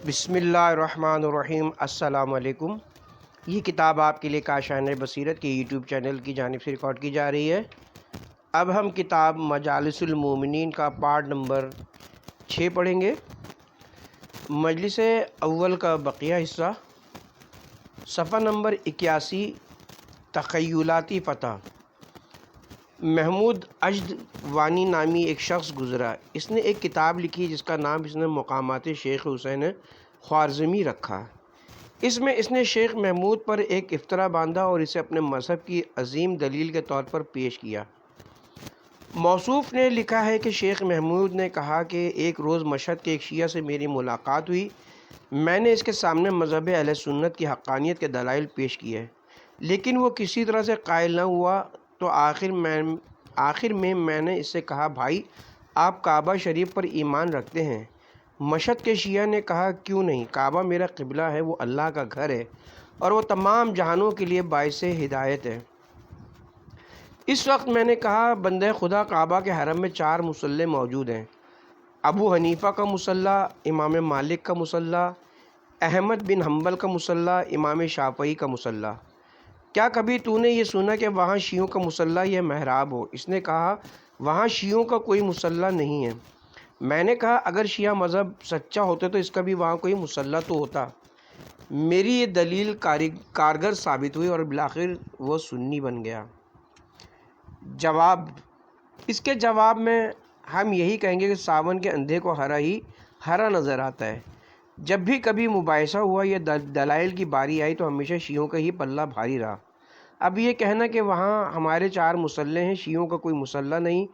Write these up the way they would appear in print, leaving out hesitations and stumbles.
بسم اللہ الرحمن الرحیم۔ السلام علیکم۔ یہ کتاب آپ کے لیے کاشان بصیرت کے یوٹیوب چینل کی جانب سے ریکارڈ کی جا رہی ہے۔ اب ہم کتاب مجالس المومنین کا پارٹ نمبر 6 پڑھیں گے۔ مجلس اول کا بقیہ حصہ، صفحہ نمبر 81، تخیلاتی فتح۔ محمود اجد وانی نامی ایک شخص گزرا۔ اس نے ایک کتاب لکھی جس کا نام اس نے مقامات شیخ حسین خوارزمی رکھا۔ اس میں اس نے شیخ محمود پر ایک افطرا باندھا اور اسے اپنے مذہب کی عظیم دلیل کے طور پر پیش کیا۔ موصوف نے لکھا ہے کہ شیخ محمود نے کہا کہ ایک روز مشہد کے ایک شیعہ سے میری ملاقات ہوئی۔ میں نے اس کے سامنے مذہب اہل سنت کی حقانیت کے دلائل پیش کیے، لیکن وہ کسی طرح سے قائل نہ ہوا۔ تو آخر میں میں نے اس سے کہا، بھائی آپ کعبہ شریف پر ایمان رکھتے ہیں؟ مشہد کے شیعہ نے کہا، کیوں نہیں، کعبہ میرا قبلہ ہے، وہ اللہ کا گھر ہے اور وہ تمام جہانوں کے لیے باعث ہدایت ہے۔ اس وقت میں نے کہا، بندہ خدا، کعبہ کے حرم میں 4 مصلی موجود ہیں: ابو حنیفہ کا مصلی، امام مالک کا مصلی، احمد بن حنبل کا مصلی، امام شافعی کا مصلی۔ کیا کبھی تو نے یہ سنا کہ وہاں شیعوں کا مصلی یا محراب ہو؟ اس نے کہا، وہاں شیعوں کا کوئی مصلی نہیں ہے۔ میں نے کہا، اگر شیعہ مذہب سچا ہوتا تو اس کا بھی وہاں کوئی مصلی تو ہوتا۔ میری یہ دلیل کارگر ثابت ہوئی اور بالآخر وہ سنی بن گیا۔ جواب: اس کے جواب میں ہم یہی کہیں گے کہ ساون کے اندھے کو ہرا نظر آتا ہے۔ جب بھی کبھی مباحثہ ہوا یا دلائل کی باری آئی تو ہمیشہ شیعوں کا ہی پلہ بھاری رہا۔ اب یہ کہنا کہ وہاں ہمارے 4 مصلی ہیں، شیعوں کا کوئی مصلی نہیں،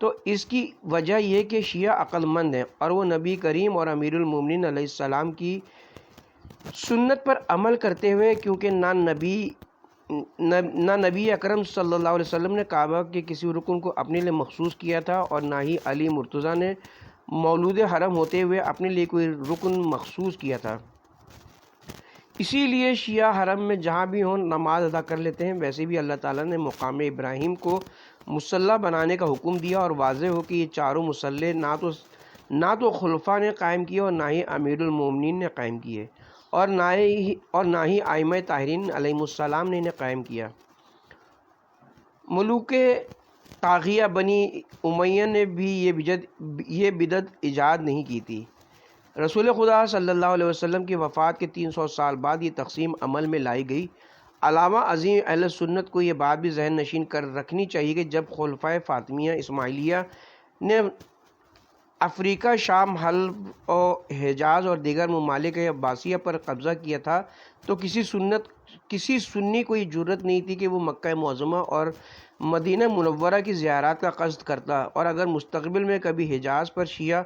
تو اس کی وجہ یہ کہ شیعہ عقل مند ہیں اور وہ نبی کریم اور امیر المومنین علیہ السلام کی سنت پر عمل کرتے ہوئے، کیونکہ نہ نبی اکرم صلی اللہ علیہ وسلم نے کعبہ کے کسی رکن کو اپنے لیے مخصوص کیا تھا اور نہ ہی علی مرتضیٰ نے مولود حرم ہوتے ہوئے اپنے لیے کوئی رکن مخصوص کیا تھا۔ اسی لیے شیعہ حرم میں جہاں بھی ہوں نماز ادا کر لیتے ہیں۔ ویسے بھی اللہ تعالیٰ نے مقام ابراہیم کو مصلی بنانے کا حکم دیا اور واضح ہو کہ یہ 4 مصلی نہ تو خلفاء نے قائم کیے اور نہ ہی امیر المومنین نے قائم کیے اور نہ ہی ائمہ طاہرین علیہم السلام نے انہیں قائم کیا۔ ملوک طاغیہ بنی امیہ نے بھی یہ بدعت ایجاد نہیں کی تھی۔ رسول خدا صلی اللہ علیہ وسلم کی وفات کے 300 سال بعد یہ تقسیم عمل میں لائی گئی۔ علامہ عظیم اہل سنت کو یہ بات بھی ذہن نشین کر رکھنی چاہیے کہ جب خلفائے فاطمیہ اسماعیلیہ نے افریقہ، شام، حلب اور حجاز اور دیگر ممالک عباسیہ پر قبضہ کیا تھا تو کسی سنی کو یہ جرأت نہیں تھی کہ وہ مکہ معظمہ اور مدینہ منورہ کی زیارات کا قصد کرتا، اور اگر مستقبل میں کبھی حجاز پر شیعہ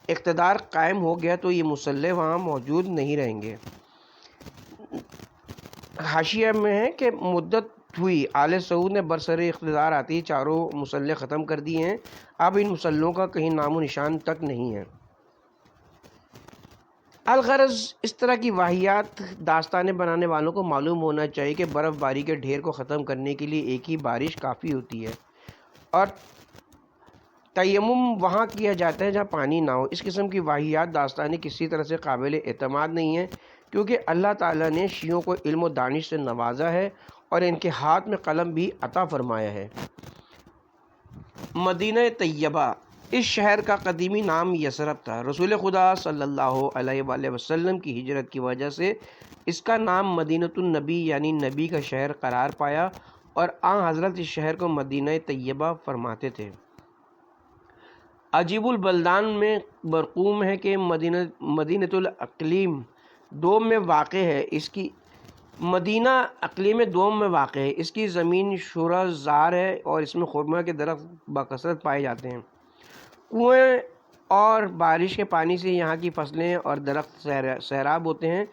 اقتدار قائم ہو گیا تو یہ مصلی وہاں موجود نہیں رہیں گے۔ حاشیہ میں ہے کہ مدت ہوئی آل سعود نے برسر اقتدار آتے ہی 4 مصلی ختم کر دیے ہیں۔ اب ان مصلیوں کا کہیں نام و نشان تک نہیں ہے۔ الغرض اس طرح کی واہیات داستانیں بنانے والوں کو معلوم ہونا چاہیے کہ برف باری کے ڈھیر کو ختم کرنے کے لیے ایک ہی بارش کافی ہوتی ہے اور تیمم وہاں کیا جاتا ہے جہاں پانی نہ ہو۔ اس قسم کی واہیات داستانیں کسی طرح سے قابل اعتماد نہیں ہیں، کیونکہ اللہ تعالیٰ نے شیعوں کو علم و دانش سے نوازا ہے اور ان کے ہاتھ میں قلم بھی عطا فرمایا ہے۔ مدینہ طیبہ، اس شہر کا قدیمی نام یثرب تھا۔ رسول خدا صلی اللہ علیہ وآلہ وسلم کی ہجرت کی وجہ سے اس کا نام مدینۃ النبی یعنی نبی کا شہر قرار پایا اور آن حضرت اس شہر کو مدینہ طیبہ فرماتے تھے۔ عجیب البلدان میں مرقوم ہے کہ مدینۃ الاقلیم دوم میں واقع ہے۔ مدینہ اقلیم دوم میں واقع ہے۔ اس کی زمین شرح زار ہے اور اس میں خرما کے درخت بکثرت پائے جاتے ہیں۔ کنویں اور بارش کے پانی سے یہاں کی فصلیں اور درخت سیراب ہوتے ہیں۔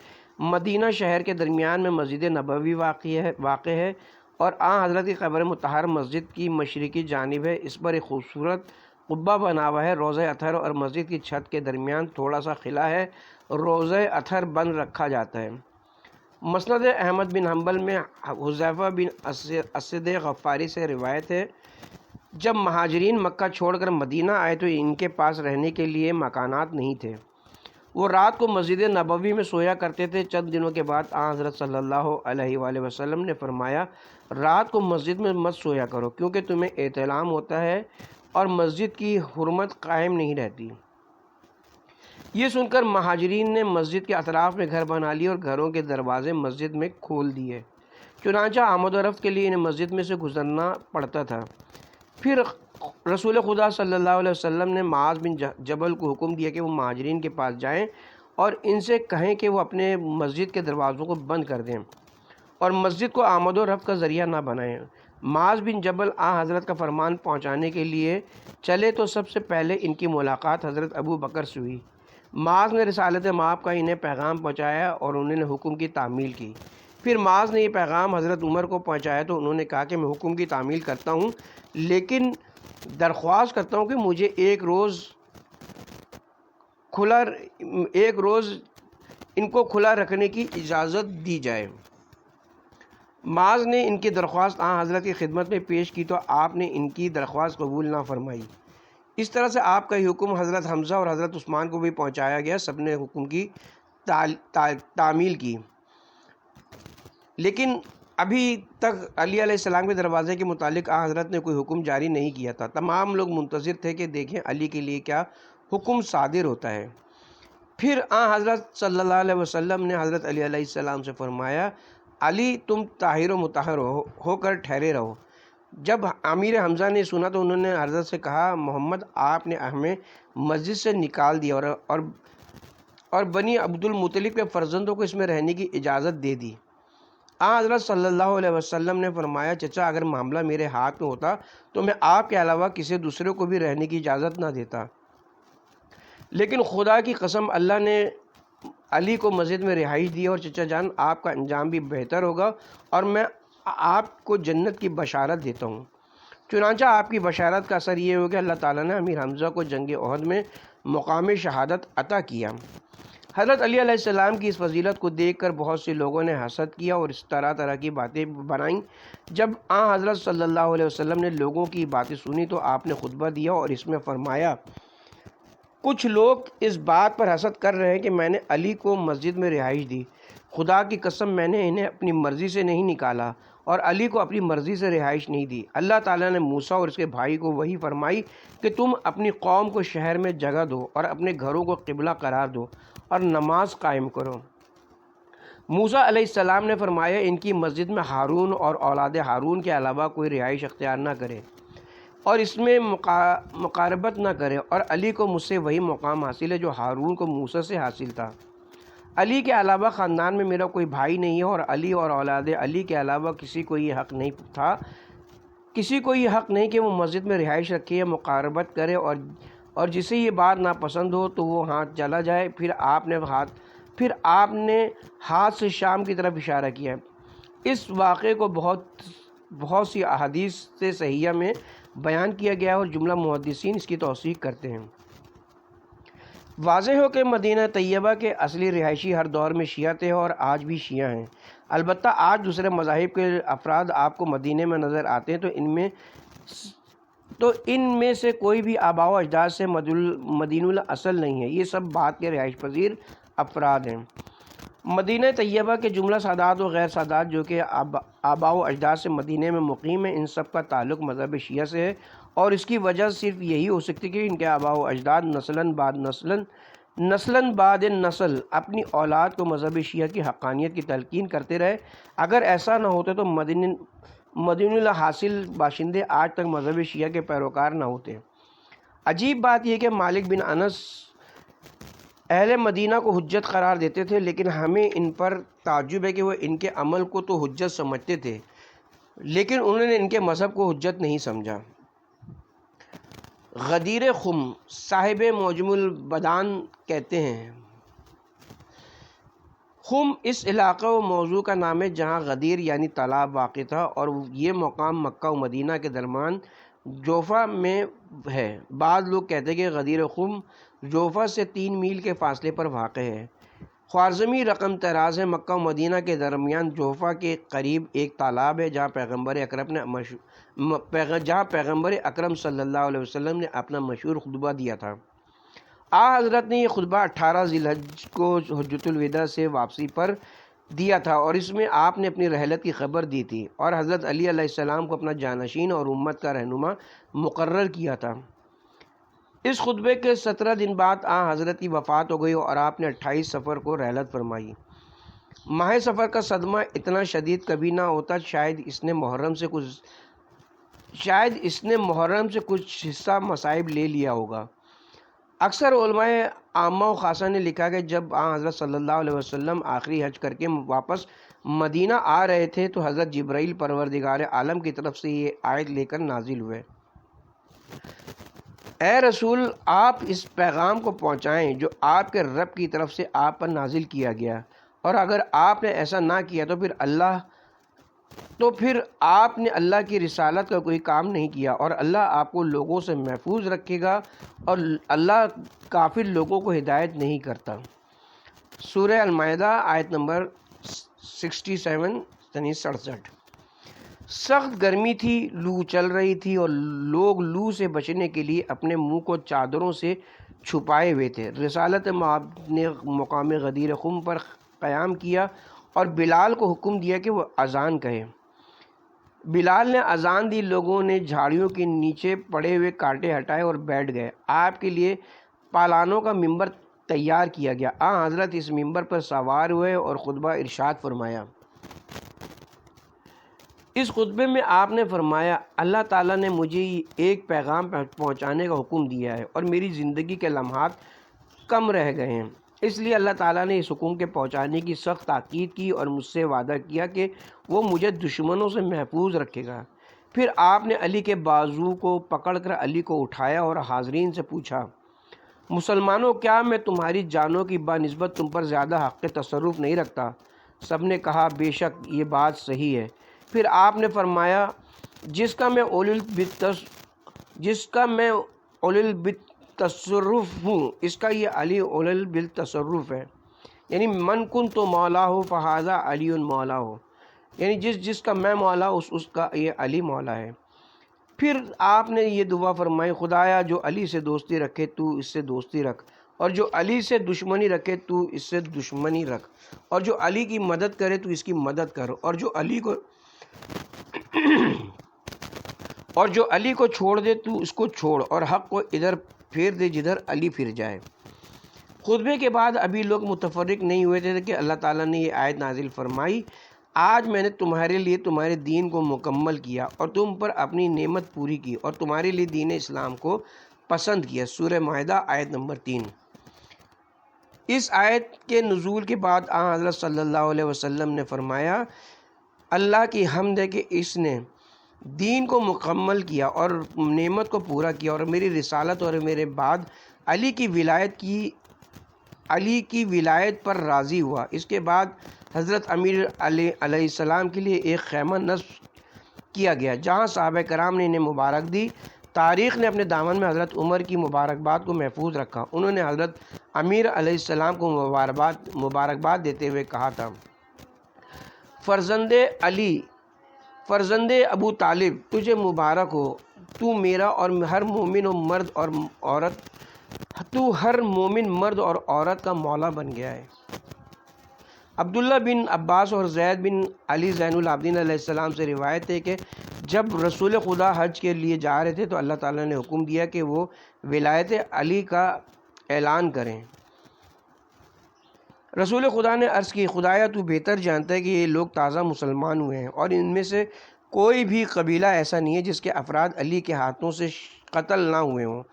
مدینہ شہر کے درمیان میں مسجد نبوی واقع ہے اور آن حضرت کی قبر مطہر مسجد کی مشرقی جانب ہے۔ اس پر ایک خوبصورت قبہ بنا ہوا ہے۔ روضہ اطہر اور مسجد کی چھت کے درمیان تھوڑا سا خلا ہے۔ روضہ اطہر بند رکھا جاتا ہے۔ مسند احمد بن حنبل میں حذیفہ بن اسد غفاری سے روایت ہے، جب مہاجرین مکہ چھوڑ کر مدینہ آئے تو ان کے پاس رہنے کے لیے مکانات نہیں تھے۔ وہ رات کو مسجد نبوی میں سویا کرتے تھے۔ چند دنوں کے بعد آن حضرت صلی اللہ علیہ وآلہ وسلم نے فرمایا رات کو مسجد میں مت سویا کرو کیونکہ تمہیں احتلام ہوتا ہے اور مسجد کی حرمت قائم نہیں رہتی۔ یہ سن کر مہاجرین نے مسجد کے اطراف میں گھر بنا لیے اور گھروں کے دروازے مسجد میں کھول دیے، چنانچہ آمد و رفت کے لیے انہیں مسجد میں سے گزرنا پڑتا تھا۔ پھر رسول خدا صلی اللہ علیہ وسلم نے معاذ بن جبل کو حکم دیا کہ وہ مہاجرین کے پاس جائیں اور ان سے کہیں کہ وہ اپنے مسجد کے دروازوں کو بند کر دیں اور مسجد کو آمد و رفت کا ذریعہ نہ بنائیں۔ معاذ بن جبل حضرت کا فرمان پہنچانے کے لیے چلے تو سب سے پہلے ان کی ملاقات حضرت ابو بکر سے ہوئی۔ معاذ نے رسالت مآب کا انہیں پیغام پہنچایا اور انہوں نے حکم کی تعمیل کی۔ پھر معاذ نے یہ پیغام حضرت عمر کو پہنچایا تو انہوں نے کہا کہ میں حکم کی تعمیل کرتا ہوں، لیکن درخواست کرتا ہوں کہ مجھے ایک روز ان کو کھلا رکھنے کی اجازت دی جائے۔ معاذ نے ان کی درخواست حضرت کی خدمت میں پیش کی تو آپ نے ان کی درخواست قبول نہ فرمائی۔ اس طرح سے آپ کا یہ حکم حضرت حمزہ اور حضرت عثمان کو بھی پہنچایا گیا۔ سب نے حکم کی تعمیل کی، لیکن ابھی تک علی علیہ السلام کے دروازے کے متعلق حضرت نے کوئی حکم جاری نہیں کیا تھا۔ تمام لوگ منتظر تھے کہ دیکھیں علی کے لیے کیا حکم صادر ہوتا ہے۔ پھر حضرت صلی اللہ علیہ وسلم نے حضرت علی علیہ السلام سے فرمایا علی تم طاہر و مطہر ہو کر ٹھہرے رہو۔ جب امیر حمزہ نے سنا تو انہوں نے حضرت سے کہا محمد آپ نے ہمیں مسجد سے نکال دیا اور بنی عبد المطلب کے فرزندوں کو اس میں رہنے کی اجازت دے دی۔ حضرت صلی اللہ علیہ وسلم نے فرمایا چچا اگر معاملہ میرے ہاتھ میں ہوتا تو میں آپ کے علاوہ کسی دوسرے کو بھی رہنے کی اجازت نہ دیتا، لیکن خدا کی قسم اللہ نے علی کو مسجد میں رہائش دی اور چچا جان آپ کا انجام بھی بہتر ہوگا اور میں آپ کو جنت کی بشارت دیتا ہوں۔ چنانچہ آپ کی بشارت کا اثر یہ ہو کہ اللہ تعالیٰ نے امیر حمزہ کو جنگ احد میں مقام شہادت عطا کیا۔ حضرت علی علیہ السلام کی اس فضیلت کو دیکھ کر بہت سے لوگوں نے حسد کیا اور اس طرح کی باتیں بنائیں۔ جب حضرت صلی اللہ علیہ وسلم نے لوگوں کی باتیں سنی تو آپ نے خطبہ دیا اور اس میں فرمایا کچھ لوگ اس بات پر حسد کر رہے ہیں کہ میں نے علی کو مسجد میں رہائش دی۔ خدا کی قسم میں نے انہیں اپنی مرضی سے نہیں نکالا اور علی کو اپنی مرضی سے رہائش نہیں دی۔ اللہ تعالیٰ نے موسیٰ اور اس کے بھائی کو وحی فرمائی کہ تم اپنی قوم کو شہر میں جگہ دو اور اپنے گھروں کو قبلہ قرار دو اور نماز قائم کرو۔ موسیٰ علیہ السلام نے فرمایا ان کی مسجد میں ہارون اور اولاد ہارون کے علاوہ کوئی رہائش اختیار نہ کرے اور اس میں مقاربت نہ کرے، اور علی کو مجھ سے وہی مقام حاصل ہے جو ہارون کو موسیٰ سے حاصل تھا۔ علی کے علاوہ خاندان میں میرا کوئی بھائی نہیں ہے اور علی اور اولاد علی کے علاوہ کسی کو یہ حق نہیں تھا، کسی کو یہ حق نہیں کہ وہ مسجد میں رہائش رکھے یا مقاربت کرے، اور جسے یہ بات ناپسند ہو تو وہ ہاتھ چلا جائے۔ پھر آپ نے ہاتھ سے شام کی طرف اشارہ کیا۔ اس واقعے کو بہت سی احادیث سے صحیحہ میں بیان کیا گیا اور جملہ محدثین اس کی توثیق کرتے ہیں۔ واضح ہو کہ مدینہ طیبہ کے اصلی رہائشی ہر دور میں شیعہ تھے اور آج بھی شیعہ ہیں۔ البتہ آج دوسرے مذاہب کے افراد آپ کو مدینہ میں نظر آتے ہیں تو ان میں سے کوئی بھی آباء و اجداد سے مدینہ الاصل نہیں ہے، یہ سب بعد کے رہائش پذیر افراد ہیں۔ مدینہ طیبہ کے جملہ سادات و غیر سادات جو کہ آباء و اجداد سے مدینہ میں مقیم ہیں، ان سب کا تعلق مذہب شیعہ سے ہے، اور اس کی وجہ صرف یہی ہو سکتی کہ ان کے آباء و اجداد نسلاً بعد نسل اپنی اولاد کو مذہب شیعہ کی حقانیت کی تلقین کرتے رہے۔ اگر ایسا نہ ہوتا تو مدینہ حاصل باشندے آج تک مذہب شیعہ کے پیروکار نہ ہوتے۔ عجیب بات یہ کہ مالک بن انس اہل مدینہ کو حجت قرار دیتے تھے، لیکن ہمیں ان پر تعجب ہے کہ وہ ان کے عمل کو تو حجت سمجھتے تھے لیکن انہوں نے ان کے مذہب کو حجت نہیں سمجھا۔ غدیر خم صاحب معجم البدان کہتے ہیں خم اس علاقہ و موضوع کا نام ہے جہاں غدیر یعنی تالاب واقع تھا، اور یہ مقام مکہ و مدینہ کے درمیان جوفہ میں ہے۔ بعض لوگ کہتے ہیں کہ غدیر خم جوفہ سے 3 میل کے فاصلے پر واقع ہے۔ خوارزمی رقم طراز ہے۔ مکہ و مدینہ کے درمیان جوفہ کے قریب ایک تالاب ہے جہاں پیغمبر اکرم صلی اللہ علیہ وسلم نے اپنا مشہور خطبہ دیا تھا، حضرت نے یہ خطبہ 18 ذی الحج کو حجۃ الوداع سے واپسی پر دیا تھا، اور اس میں آپ نے اپنی رحلت کی خبر دی تھی اور حضرت علی علیہ السلام کو اپنا جانشین اور امت کا رہنما مقرر کیا تھا۔ اس خطبے کے 17 دن بعد حضرت کی وفات ہو گئی اور آپ نے 28 صفر کو رحلت فرمائی۔ ماہ سفر کا صدمہ اتنا شدید کبھی نہ ہوتا، شاید اس نے محرم سے کچھ حصہ مصائب لے لیا ہوگا۔ اکثر علماء عامہ و خاصہ نے لکھا کہ جب حضرت صلی اللہ علیہ وسلم آخری حج کر کے واپس مدینہ آ رہے تھے تو حضرت جبرائیل پروردگار عالم کی طرف سے یہ آیت لے کر نازل ہوئے: اے رسول، آپ اس پیغام کو پہنچائیں جو آپ کے رب کی طرف سے آپ پر نازل کیا گیا، اور اگر آپ نے ایسا نہ کیا تو پھر آپ نے اللہ کی رسالت کا کوئی کام نہیں کیا، اور اللہ آپ کو لوگوں سے محفوظ رکھے گا، اور اللہ کافر لوگوں کو ہدایت نہیں کرتا۔ سورہ المائدہ آیت نمبر 67 یعنی 67۔ سخت گرمی تھی، لو چل رہی تھی اور لوگ لو سے بچنے کے لیے اپنے منہ کو چادروں سے چھپائے ہوئے تھے۔ رسالت مآب نے مقام غدیر خم پر قیام کیا اور بلال کو حکم دیا کہ وہ اذان کہے۔ بلال نے اذان دی، لوگوں نے جھاڑیوں کے نیچے پڑے ہوئے کانٹے ہٹائے اور بیٹھ گئے۔ آپ کے لیے پالانوں کا ممبر تیار کیا گیا۔ حضرت اس ممبر پر سوار ہوئے اور خطبہ ارشاد فرمایا۔ اس خطبے میں آپ نے فرمایا: اللہ تعالیٰ نے مجھے ایک پیغام پہنچانے کا حکم دیا ہے اور میری زندگی کے لمحات کم رہ گئے ہیں، اس لیے اللہ تعالیٰ نے اس حکم کے پہنچانے کی سخت تاکید کی اور مجھ سے وعدہ کیا کہ وہ مجھے دشمنوں سے محفوظ رکھے گا۔ پھر آپ نے علی کے بازو کو پکڑ کر علی کو اٹھایا اور حاضرین سے پوچھا: مسلمانوں، کیا میں تمہاری جانوں کی بنسبت تم پر زیادہ حق تصرف نہیں رکھتا؟ سب نے کہا: بے شک یہ بات صحیح ہے۔ پھر آپ نے فرمایا: جس کا میں اولل بالتصرف ہوں، اس کا یہ علی اولل بالتصرف ہے، یعنی من کنت مولا ہو فہذا علی مولا ہو، یعنی جس کا میں مولا اس کا یہ علی مولا ہے۔ پھر آپ نے یہ دعا فرمائی: خدایا، جو علی سے دوستی رکھے تو اس سے دوستی رکھ، اور جو علی سے دشمنی رکھے تو اس سے دشمنی رکھ، اور جو علی کی مدد کرے تو اس کی مدد کر، اور جو علی کو چھوڑ دے تو اس کو چھوڑ، اور حق کو ادھر پھیر دے جدھر علی پھر جائے۔ خطبے کے بعد ابھی لوگ متفرق نہیں ہوئے تھے کہ اللہ تعالیٰ نے یہ آیت نازل فرمائی: آج میں نے تمہارے لیے تمہارے دین کو مکمل کیا اور تم پر اپنی نعمت پوری کی اور تمہارے لیے دین اسلام کو پسند کیا۔ سورہ مائدہ آیت نمبر 3۔ اس آیت کے نزول کے بعد حضرت صلی اللہ علیہ وسلم نے فرمایا: اللہ کی حمد ہے کہ اس نے دین کو مکمل کیا اور نعمت کو پورا کیا، اور میری رسالت اور میرے بعد علی کی ولایت پر راضی ہوا۔ اس کے بعد حضرت امیر علیہ السلام کے لیے ایک خیمہ نصب کیا گیا جہاں صحابہ کرام نے انہیں مبارک دی۔ تاریخ نے اپنے دامن میں حضرت عمر کی مبارکباد کو محفوظ رکھا۔ انہوں نے حضرت امیر علیہ السلام کو مبارکباد دیتے ہوئے کہا تھا: فرزند ابو طالب، تجھے مبارک ہو، تو میرا اور ہر مومن مرد اور عورت کا مولا بن گیا ہے۔ عبداللہ بن عباس اور زید بن علی زین العابدین علیہ السلام سے روایت ہے کہ جب رسول خدا حج کے لیے جا رہے تھے تو اللہ تعالیٰ نے حکم دیا کہ وہ ولایت علی کا اعلان کریں۔ رسول خدا نے عرض کی: خدایا، تو بہتر جانتا ہے کہ یہ لوگ تازہ مسلمان ہوئے ہیں اور ان میں سے کوئی بھی قبیلہ ایسا نہیں ہے جس کے افراد علی کے ہاتھوں سے قتل نہ ہوئے ہوں۔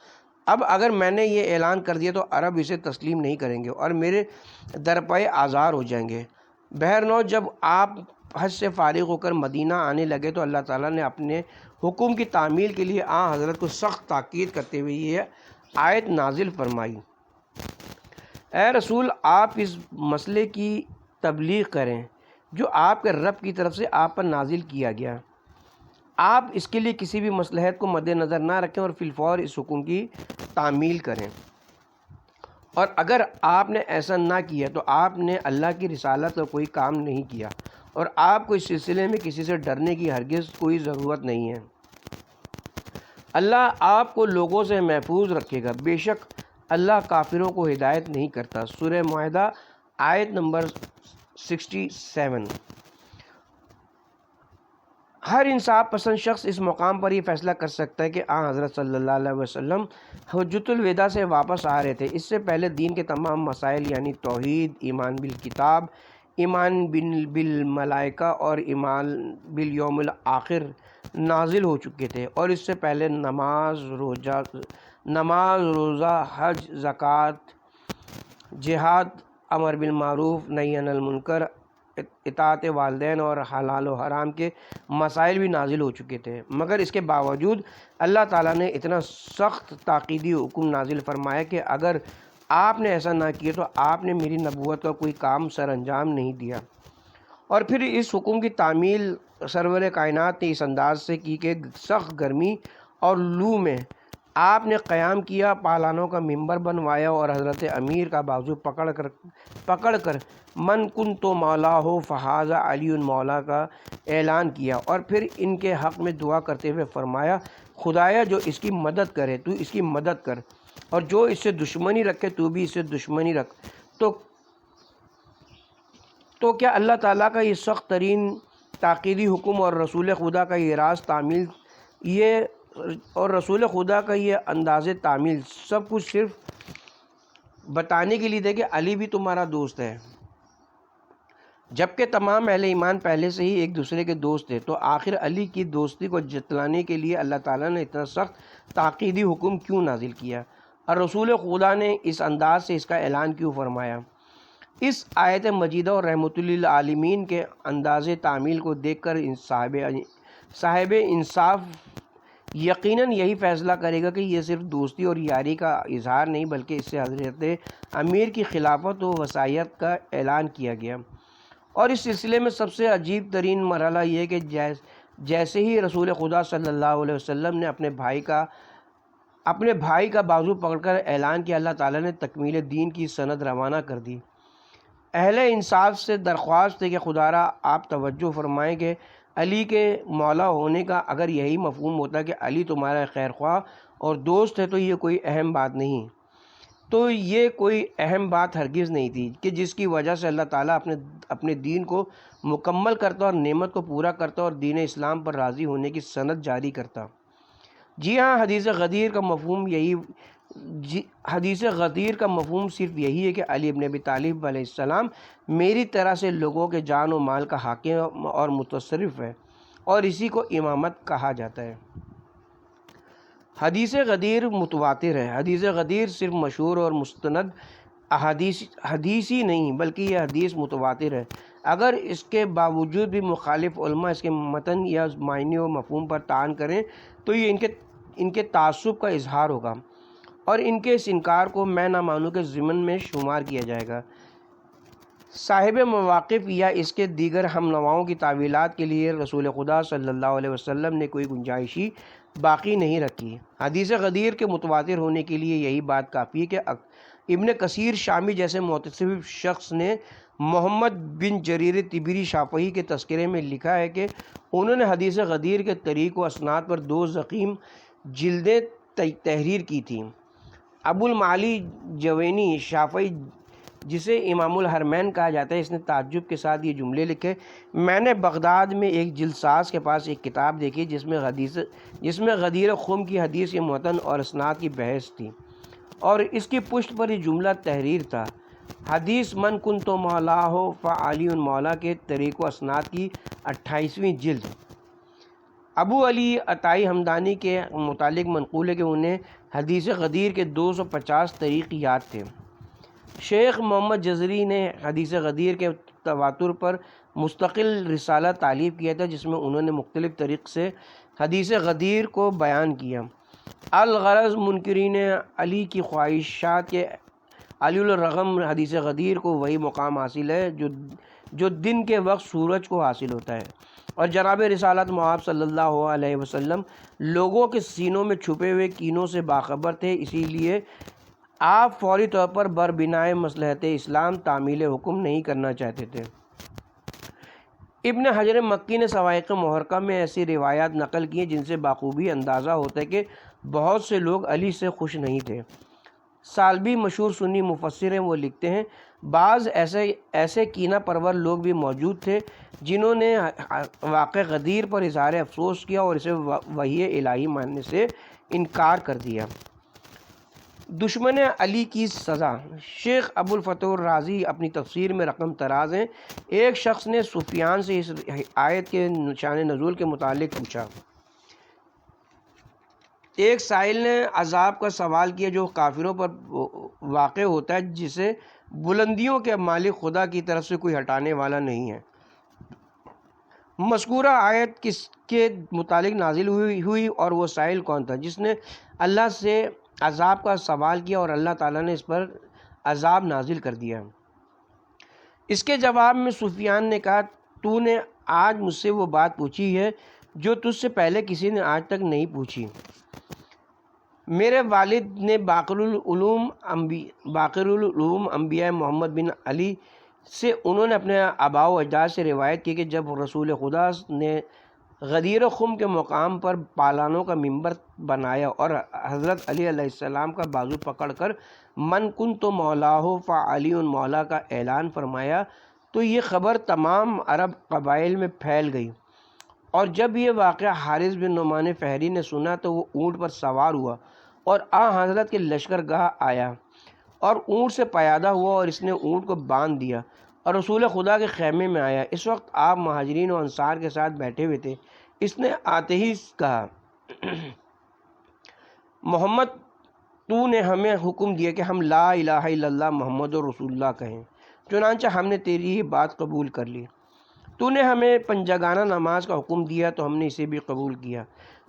اب اگر میں نے یہ اعلان کر دیا تو عرب اسے تسلیم نہیں کریں گے اور میرے درپے آزار ہو جائیں گے۔ بہرنو جب آپ حج سے فارغ ہو کر مدینہ آنے لگے تو اللہ تعالیٰ نے اپنے حکم کی تعمیل کے لیے حضرت کو سخت تاکید کرتے ہوئے یہ آیت نازل فرمائی: اے رسول، آپ اس مسئلے کی تبلیغ کریں جو آپ کے رب کی طرف سے آپ پر نازل کیا گیا۔ آپ اس کے لیے کسی بھی مصلحت کو مد نظر نہ رکھیں اور فی الفور اس حکم کی تعمیل کریں، اور اگر آپ نے ایسا نہ کیا تو آپ نے اللہ کی رسالت کا کوئی کام نہیں کیا، اور آپ کو اس سلسلے میں کسی سے ڈرنے کی ہرگز کوئی ضرورت نہیں ہے۔ اللہ آپ کو لوگوں سے محفوظ رکھے گا، بے شک اللہ کافروں کو ہدایت نہیں کرتا۔ سورہ معاہدہ آیت نمبر 67۔ ہر انصاف پسند شخص اس مقام پر یہ فیصلہ کر سکتا ہے کہ حضرت صلی اللہ علیہ وسلم حجۃ الوداع سے واپس آ رہے تھے۔ اس سے پہلے دین کے تمام مسائل یعنی توحید، ایمان بالکتاب، ایمان بالملائکہ اور ایمان بالیوم الآخر نازل ہو چکے تھے، اور اس سے پہلے نماز، روزہ، حج، زکوٰۃ، جہاد، امر بالمعروف، نہی عن المنکر، اطاعت والدین اور حلال و حرام کے مسائل بھی نازل ہو چکے تھے، مگر اس کے باوجود اللہ تعالیٰ نے اتنا سخت تاکیدی حکم نازل فرمایا کہ اگر آپ نے ایسا نہ کیا تو آپ نے میری نبوت کا کوئی کام سر انجام نہیں دیا۔ اور پھر اس حکم کی تعمیل سرور کائنات نے اس انداز سے کی کہ سخت گرمی اور لو میں آپ نے قیام کیا، پالانوں کا ممبر بنوایا اور حضرت امیر کا بازو پکڑ کر من کنت مولا ہو فہذا علی مولا کا اعلان کیا، اور پھر ان کے حق میں دعا کرتے ہوئے فرمایا، خدایا جو اس کی مدد کرے تو اس کی مدد کر، اور جو اس سے دشمنی رکھے تو بھی اس سے دشمنی رکھ۔ تو کیا اللہ تعالیٰ کا یہ سخت ترین تاکیدی حکم اور رسول خدا کا یہ راز تعمیل اور رسول خدا کا یہ انداز تعمیل سب کچھ صرف بتانے کے لیے تھے کہ علی بھی تمہارا دوست ہے، جبکہ تمام اہل ایمان پہلے سے ہی ایک دوسرے کے دوست تھے، تو آخر علی کی دوستی کو جتلانے کے لیے اللہ تعالیٰ نے اتنا سخت تاکیدی حکم کیوں نازل کیا، اور رسول خدا نے اس انداز سے اس کا اعلان کیوں فرمایا؟ اس آیت مجیدہ اور رحمۃ للعالمین کے انداز تعمیل کو دیکھ کر صاحب انصاف یقیناً یہی فیصلہ کرے گا کہ یہ صرف دوستی اور یاری کا اظہار نہیں بلکہ اس سے حضرت امیر کی خلافت و وصیت کا اعلان کیا گیا۔ اور اس سلسلے میں سب سے عجیب ترین مرحلہ یہ کہ جیسے ہی رسول خدا صلی اللہ علیہ وسلم نے اپنے بھائی کا بازو پکڑ کر اعلان کیا، اللہ تعالیٰ نے تکمیل دین کی سند روانہ کر دی۔ اہل انصاف سے درخواست ہے کہ خدارا آپ توجہ فرمائیں کہ علی کے مولا ہونے کا اگر یہی مفہوم ہوتا کہ علی تمہارا خیر خواہ اور دوست ہے تو یہ کوئی اہم بات ہرگز نہیں تھی کہ جس کی وجہ سے اللہ تعالیٰ اپنے دین کو مکمل کرتا اور نعمت کو پورا کرتا اور دین اسلام پر راضی ہونے کی سند جاری کرتا۔ جی ہاں، حدیث غدیر کا مفہوم صرف یہی ہے کہ علی ابن ابی طالب علیہ السلام میری طرح سے لوگوں کے جان و مال کا حاکم اور متصرف ہے، اور اسی کو امامت کہا جاتا ہے۔ حدیث غدیر متواتر ہے۔ حدیث غدیر صرف مشہور اور مستند حدیث ہی نہیں بلکہ یہ حدیث متواتر ہے۔ اگر اس کے باوجود بھی مخالف علماء اس کے متن یا معنی و مفہوم پر طعن کریں تو یہ ان کے تعصب کا اظہار ہوگا، اور ان کے اس انکار کو میں نہ مانوں کے ضمن میں شمار کیا جائے گا۔ صاحب مواقف یا اس کے دیگر ہم نواؤں کی تعویلات کے لیے رسول خدا صلی اللہ علیہ وسلم نے کوئی گنجائش ہی باقی نہیں رکھی۔ حدیث غدیر کے متواتر ہونے کے لیے یہی بات کافی ہے کہ ابن کثیر شامی جیسے معتصب شخص نے محمد بن جریر طبری شافعی کے تذکرے میں لکھا ہے کہ انہوں نے حدیث غدیر کے طریق و اسناد پر 2 ضخیم جلدیں تحریر کی تھیں۔ ابو المعالی جوینی شافعی جسے امام الحرمین کہا جاتا ہے، اس نے تعجب کے ساتھ یہ جملے لکھے، میں نے بغداد میں ایک جلد ساز کے پاس ایک کتاب دیکھی جس میں غدیر خم کی حدیث کے متن اور اسناد کی بحث تھی، اور اس کی پشت پر یہ جملہ تحریر تھا، حدیث من کنت مولا ہو فعلی مولا کے طریق و اسناد کی 28ویں جلد۔ ابو علی عطائی ہمدانی کے متعلق منقول ہے کہ انہیں حدیث غدیر کے 250 طریق یاد تھے۔ شیخ محمد جزری نے حدیث غدیر کے تواتر پر مستقل رسالہ تالیف کیا تھا جس میں انہوں نے مختلف طریق سے حدیث غدیر کو بیان کیا۔ الغرض منکرین علی کی خواہشات کے علی الرغم حدیث غدیر کو وہی مقام حاصل ہے جو دن کے وقت سورج کو حاصل ہوتا ہے، اور جناب رسالت مآب صلی اللہ علیہ وسلم لوگوں کے سینوں میں چھپے ہوئے کینوں سے باخبر تھے، اسی لیے آپ فوری طور پر بربنائے مصلحت اسلام تعمیل حکم نہیں کرنا چاہتے تھے۔ ابن حجر مکی نے صواعق محرقہ میں ایسی روایات نقل کی ہیں جن سے بخوبی اندازہ ہوتا ہے کہ بہت سے لوگ علی سے خوش نہیں تھے۔ سالبی مشہور سنی مفسر ہیں، وہ لکھتے ہیں بعض ایسے کینہ پرور لوگ بھی موجود تھے جنہوں نے واقع غدیر پر اظہار افسوس کیا اور اسے وحی الہی ماننے سے انکار کر دیا۔ دشمن علی کی سزا۔ شیخ ابو الفتح الرازی اپنی تفسیر میں رقم طراز ہیں۔ ایک شخص نے سفیان سے اس آیت کے شان نزول کے متعلق پوچھا۔ ایک سائل نے عذاب کا سوال کیا جو کافروں پر واقع ہوتا ہے، جسے بلندیوں کے مالک خدا کی طرف سے کوئی ہٹانے والا نہیں ہے۔ مذکورہ آیت کس کے متعلق نازل ہوئی اور وہ سائل کون تھا جس نے اللہ سے عذاب کا سوال کیا اور اللہ تعالیٰ نے اس پر عذاب نازل کر دیا؟ اس کے جواب میں سفیان نے کہا، تو نے آج مجھ سے وہ بات پوچھی ہے جو تجھ سے پہلے کسی نے آج تک نہیں پوچھی۔ میرے والد نے باقر العلوم انبیاء محمد بن علی سے انہوں نے اپنے آباء و اجداد سے روایت کی کہ جب رسول خدا نے غدیر خم کے مقام پر پالانوں کا منبر بنایا اور حضرت علی علیہ السلام کا بازو پکڑ کر من کنت مولاہ فعلی مولا کا اعلان فرمایا تو یہ خبر تمام عرب قبائل میں پھیل گئی، اور جب یہ واقعہ حارث بن نعمان فہری نے سنا تو وہ اونٹ پر سوار ہوا اور حضرت کے لشکر گاہ آیا اور اونٹ سے پیادہ ہوا اور اس نے اونٹ کو باندھ دیا اور رسول خدا کے خیمے میں آیا۔ اس وقت آپ مہاجرین و انصار کے ساتھ بیٹھے ہوئے تھے۔ اس نے آتے ہی کہا، محمد، تو نے ہمیں حکم دیا کہ ہم لا الہ الا اللہ محمد رسول اللہ کہیں، چنانچہ ہم نے تیری یہ بات قبول کر لی۔ تو نے ہمیں پنجگانہ نماز کا حکم دیا تو ہم نے اسے بھی قبول کیا۔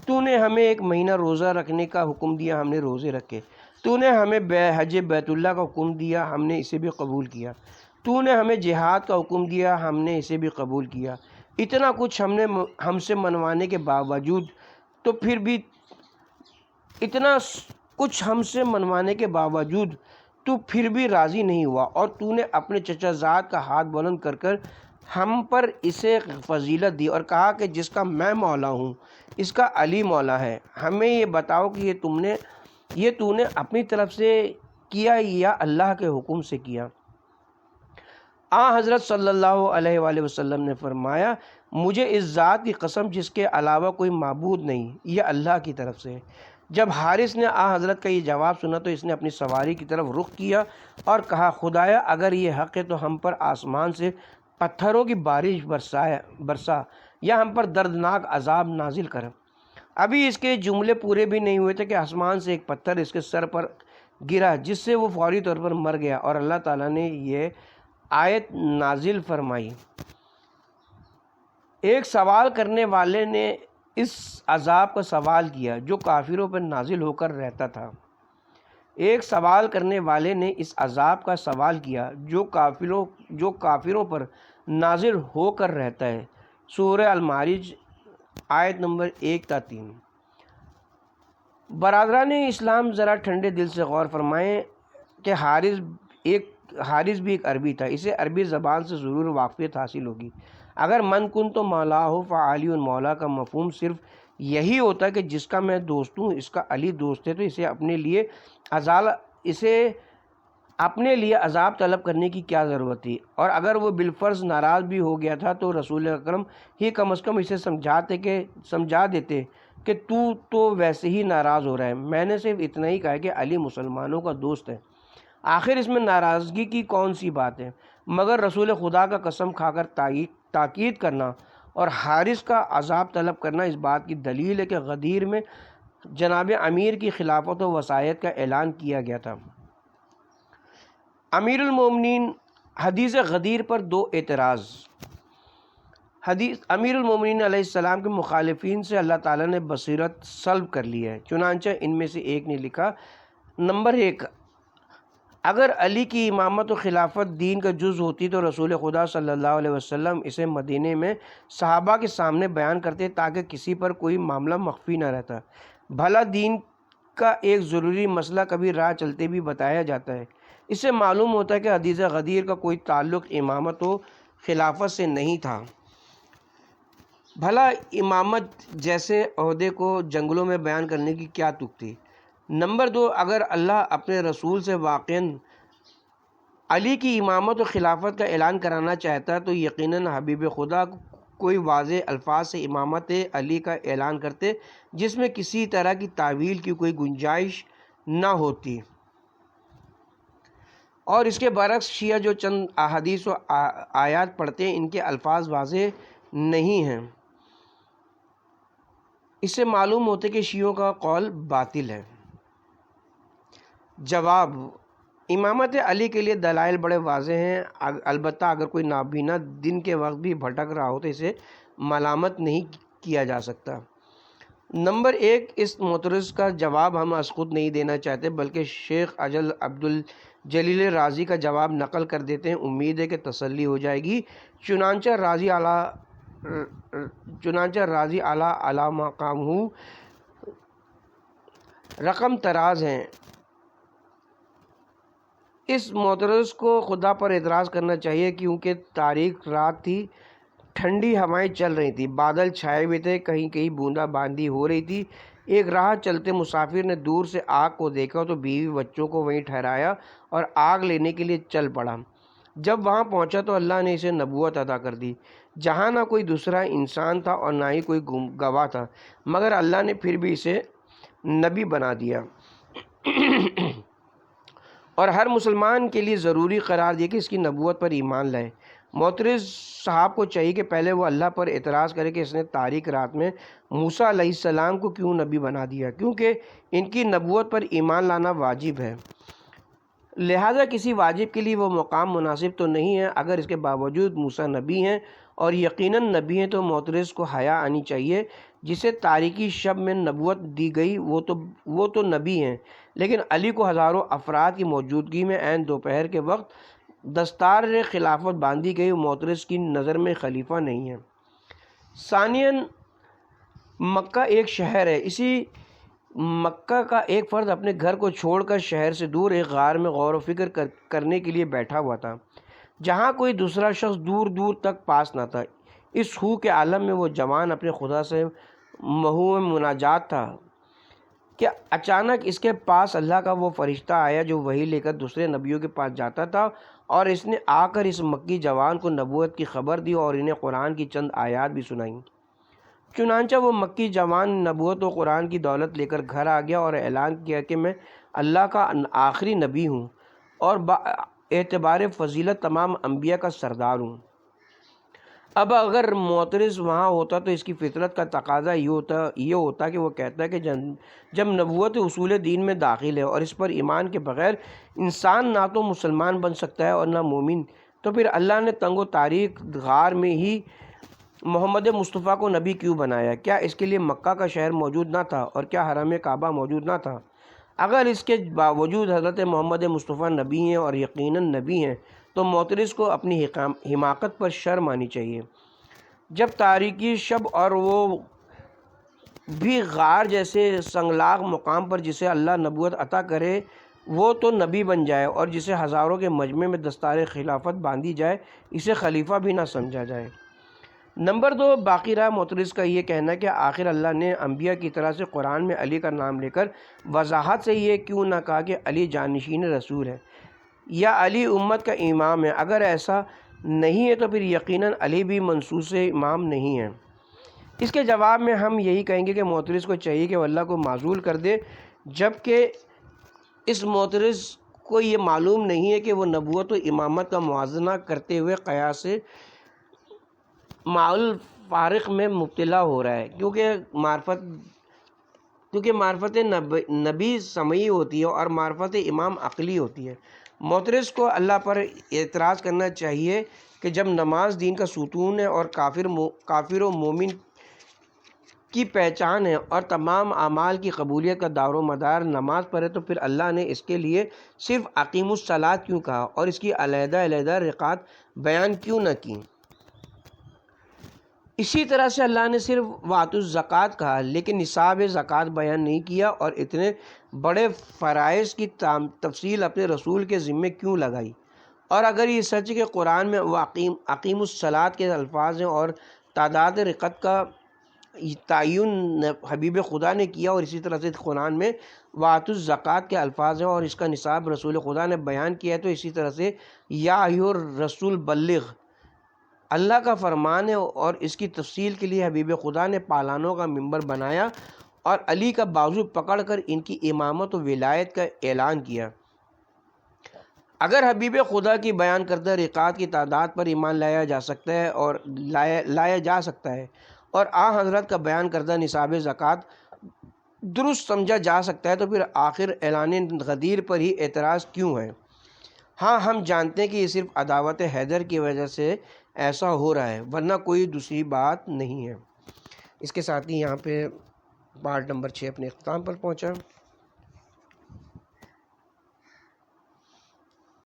تو نے ہمیں ایک مہینہ روزہ رکھنے کا حکم دیا، ہم نے روزے رکھے۔ تو نے ہمیں حج بیت اللہ کا حکم دیا، ہم نے اسے بھی قبول کیا۔ تو نے ہمیں جہاد کا حکم دیا، ہم نے اسے بھی قبول کیا۔ اتنا کچھ ہم سے منوانے کے باوجود تو پھر بھی راضی نہیں ہوا، اور تو نے اپنے چچا زاد کا ہاتھ بلند کر کر ہم پر اسے فضیلت دی اور کہا کہ جس کا میں مولا ہوں اس کا علی مولا ہے۔ ہمیں یہ بتاؤ کہ یہ تو نے اپنی طرف سے کیا یا اللہ کے حکم سے کیا؟ حضرت صلی اللہ علیہ وآلہ وسلم نے فرمایا، مجھے اس ذات کی قسم جس کے علاوہ کوئی معبود نہیں، یہ اللہ کی طرف سے۔ جب حارث نے حضرت کا یہ جواب سنا تو اس نے اپنی سواری کی طرف رخ کیا اور کہا، خدایا اگر یہ حق ہے تو ہم پر آسمان سے پتھروں کی بارش برسا یا ہم پر دردناک عذاب نازل کر۔ ابھی اس کے جملے پورے بھی نہیں ہوئے تھے کہ آسمان سے ایک پتھر اس کے سر پر گرا جس سے وہ فوری طور پر مر گیا، اور اللہ تعالیٰ نے یہ آیت نازل فرمائی۔ ایک سوال کرنے والے نے اس عذاب کا سوال کیا جو کافروں پر نازل ہو کر رہتا تھا۔ ایک سوال کرنے والے نے اس عذاب کا سوال کیا جو کافروں پر نازل ہو کر رہتا ہے۔ سورہ المعارج آیت نمبر 1-3۔ برادران اسلام، ذرا ٹھنڈے دل سے غور فرمائیں کہ حارث بھی ایک عربی تھا، اسے عربی زبان سے ضرور واقفیت حاصل ہوگی۔ اگر من کن تو مولا ہو فعلی مولا کا مفہوم صرف یہی ہوتا کہ جس کا میں دوست ہوں اس کا علی دوست ہے، تو اسے اپنے لیے عذاب طلب کرنے کی کیا ضرورت تھی؟ اور اگر وہ بالفرض ناراض بھی ہو گیا تھا تو رسول اکرم ہی کم از کم اسے سمجھا دیتے کہ تو ویسے ہی ناراض ہو رہا ہے، میں نے صرف اتنا ہی کہا کہ علی مسلمانوں کا دوست ہے، آخر اس میں ناراضگی کی کون سی بات ہے؟ مگر رسول خدا کا قسم کھا کر تاکید کرنا اور حارث کا عذاب طلب کرنا اس بات کی دلیل ہے کہ غدیر میں جناب امیر کی خلافت و وصایت کا اعلان کیا گیا تھا۔ امیر المومنین، حدیث غدیر پر 2 اعتراض۔ امیر المومنین علیہ السلام کے مخالفین سے اللہ تعالیٰ نے بصیرت سلب کر لی ہے، چنانچہ ان میں سے ایک نے لکھا، نمبر 1، اگر علی کی امامت و خلافت دین کا جز ہوتی تو رسول خدا صلی اللہ علیہ وسلم اسے مدینے میں صحابہ کے سامنے بیان کرتے تاکہ کسی پر کوئی معاملہ مخفی نہ رہتا۔ بھلا دین کا ایک ضروری مسئلہ کبھی راہ چلتے بھی بتایا جاتا ہے؟ اس سے معلوم ہوتا ہے کہ حدیث غدیر کا کوئی تعلق امامت و خلافت سے نہیں تھا۔ بھلا امامت جیسے عہدے کو جنگلوں میں بیان کرنے کی کیا تک تھی؟ نمبر 2، اگر اللہ اپنے رسول سے واقعاً علی کی امامت و خلافت کا اعلان کرانا چاہتا تو یقیناً حبیب خدا کوئی واضح الفاظ سے امامت علی کا اعلان کرتے جس میں کسی طرح کی تعویل کی کوئی گنجائش نہ ہوتی، اور اس کے برعکس شیعہ جو چند احادیث و آیات پڑھتے ہیں ان کے الفاظ واضح نہیں ہیں۔ اس سے معلوم ہوتا ہے کہ شیعوں کا قول باطل ہے۔ جواب: امامت علی کے لیے دلائل بڑے واضح ہیں، البتہ اگر کوئی نابینا دن کے وقت بھی بھٹک رہا ہو تو اسے ملامت نہیں کیا جا سکتا۔ نمبر 1، اس معترض کا جواب ہم از خود نہیں دینا چاہتے بلکہ شیخ اجل عبدالجلیل رازی کا جواب نقل کر دیتے ہیں، امید ہے کہ تسلی ہو جائے گی۔ چنانچہ راضی اعلیٰ مقام ہوں رقم تراز ہیں۔ اس معترض کو خدا پر اعتراض کرنا چاہیے کیونکہ تاریک رات تھی، ٹھنڈی ہوائیں چل رہی تھیں، بادل چھائے ہوئے تھے، کہیں کہیں بوندا باندی ہو رہی تھی۔ ایک راہ چلتے مسافر نے دور سے آگ کو دیکھا تو بیوی بچوں کو وہیں ٹھہرایا اور آگ لینے کے لیے چل پڑا۔ جب وہاں پہنچا تو اللہ نے اسے نبوت عطا کر دی، جہاں نہ کوئی دوسرا انسان تھا اور نہ ہی کوئی گواہ تھا، مگر اللہ نے پھر بھی اسے نبی بنا دیا اور ہر مسلمان کے لیے ضروری قرار دیا کہ اس کی نبوت پر ایمان لائے۔ معترض صاحب کو چاہیے کہ پہلے وہ اللہ پر اعتراض کرے کہ اس نے تاریک رات میں موسیٰ علیہ السلام کو کیوں نبی بنا دیا، کیونکہ ان کی نبوت پر ایمان لانا واجب ہے، لہٰذا کسی واجب کے لیے وہ مقام مناسب تو نہیں ہے۔ اگر اس کے باوجود موسیٰ نبی ہیں اور یقیناً نبی ہیں تو معترض کو حیا آنی چاہیے۔ جسے تاریکی شب میں نبوت دی گئی وہ تو نبی ہیں، لیکن علی کو ہزاروں افراد کی موجودگی میں عین دوپہر کے وقت دستار خلافت باندھی گئی، معترض کی نظر میں خلیفہ نہیں ہے۔ ثانیاً، مکہ ایک شہر ہے، اسی مکہ کا ایک فرد اپنے گھر کو چھوڑ کر شہر سے دور ایک غار میں غور و فکر کرنے کے لیے بیٹھا ہوا تھا، جہاں کوئی دوسرا شخص دور دور تک پاس نہ تھا۔ اس خو کے عالم میں وہ جوان اپنے خدا سے محو مناجات تھا کہ اچانک اس کے پاس اللہ کا وہ فرشتہ آیا جو وحی لے کر دوسرے نبیوں کے پاس جاتا تھا، اور اس نے آ کر اس مکی جوان کو نبوت کی خبر دی اور انہیں قرآن کی چند آیات بھی سنائیں۔ چنانچہ وہ مکی جوان نبوت و قرآن کی دولت لے کر گھر آ گیا اور اعلان کیا کہ میں اللہ کا آخری نبی ہوں اور اعتبار فضیلت تمام انبیاء کا سردار ہوں۔ اب اگر معترض وہاں ہوتا تو اس کی فطرت کا تقاضا یہ ہوتا کہ وہ کہتا ہے کہ جب نبوت اصول دین میں داخل ہے اور اس پر ایمان کے بغیر انسان نہ تو مسلمان بن سکتا ہے اور نہ مومن، تو پھر اللہ نے تنگ و تاریک غار میں ہی محمد مصطفیٰ کو نبی کیوں بنایا؟ کیا اس کے لیے مکہ کا شہر موجود نہ تھا اور کیا حرم کعبہ موجود نہ تھا؟ اگر اس کے باوجود حضرت محمد مصطفیٰ نبی ہیں اور یقیناً نبی ہیں تو معترض کو اپنی حماقت پر شرم آنی چاہیے۔ جب تاریکی شب اور وہ بھی غار جیسے سنگلاخ مقام پر جسے اللہ نبوت عطا کرے وہ تو نبی بن جائے اور جسے ہزاروں کے مجمع میں دستار خلافت باندھی جائے اسے خلیفہ بھی نہ سمجھا جائے۔ نمبر 2، باقی رہا معترض کا یہ کہنا کہ آخر اللہ نے انبیاء کی طرح سے قرآن میں علی کا نام لے کر وضاحت سے یہ کیوں نہ کہا کہ علی جانشین رسول ہے یا علی امت کا امام ہے؟ اگر ایسا نہیں ہے تو پھر یقیناً علی بھی منصوص امام نہیں ہے۔ اس کے جواب میں ہم یہی کہیں گے کہ معترض کو چاہیے کہ وہ اللہ کو معزول کر دے، جبکہ اس معترض کو یہ معلوم نہیں ہے کہ وہ نبوت و امامت کا موازنہ کرتے ہوئے قیاس معل فارق میں مبتلا ہو رہا ہے، کیونکہ معرفت نبی سمعی ہوتی ہے اور معرفت امام عقلی ہوتی ہے۔ معترض کو اللہ پر اعتراض کرنا چاہیے کہ جب نماز دین کا ستون ہے اور کافر و مومن کی پہچان ہے اور تمام اعمال کی قبولیت کا دار و مدار نماز پر ہے، تو پھر اللہ نے اس کے لیے صرف اقیموا الصلاۃ کیوں کہا اور اس کی علیحدہ علیحدہ رکعات بیان کیوں نہ کی؟ اسی طرح سے اللہ نے صرف وآتوا الزکوٰۃ کہا لیکن نصاب زکوٰۃ بیان نہیں کیا اور اتنے بڑے فرائض کی تفصیل اپنے رسول کے ذمے کیوں لگائی؟ اور اگر یہ سچ ہے کہ قرآن میں اقیموا الصلاۃ کے الفاظ ہیں اور تعداد تعین حبیب خدا نے کیا، اور اسی طرح سے قرآن میں وآتوا الزکوٰۃ کے الفاظ ہیں اور اس کا نصاب رسول خدا نے بیان کیا ہے، تو اسی طرح سے یا ایھا الرسول بلغ اللہ کا فرمان ہے، اور اس کی تفصیل کے لیے حبیب خدا نے پالانوں کا منبر بنایا اور علی کا بازو پکڑ کر ان کی امامت و ولایت کا اعلان کیا۔ اگر حبیب خدا کی بیان کردہ رکعات کی تعداد پر ایمان لایا جا سکتا ہے اور حضرت کا بیان کردہ نصاب زکوٰۃ درست سمجھا جا سکتا ہے، تو پھر آخر اعلان غدیر پر ہی اعتراض کیوں ہے؟ ہاں، ہم جانتے ہیں کہ یہ صرف عداوت حیدر کی وجہ سے ایسا ہو رہا ہے، ورنہ کوئی دوسری بات نہیں ہے۔ اس کے ساتھ ہی یہاں پہ پارٹ نمبر 6 اپنے اختتام پر پہنچا۔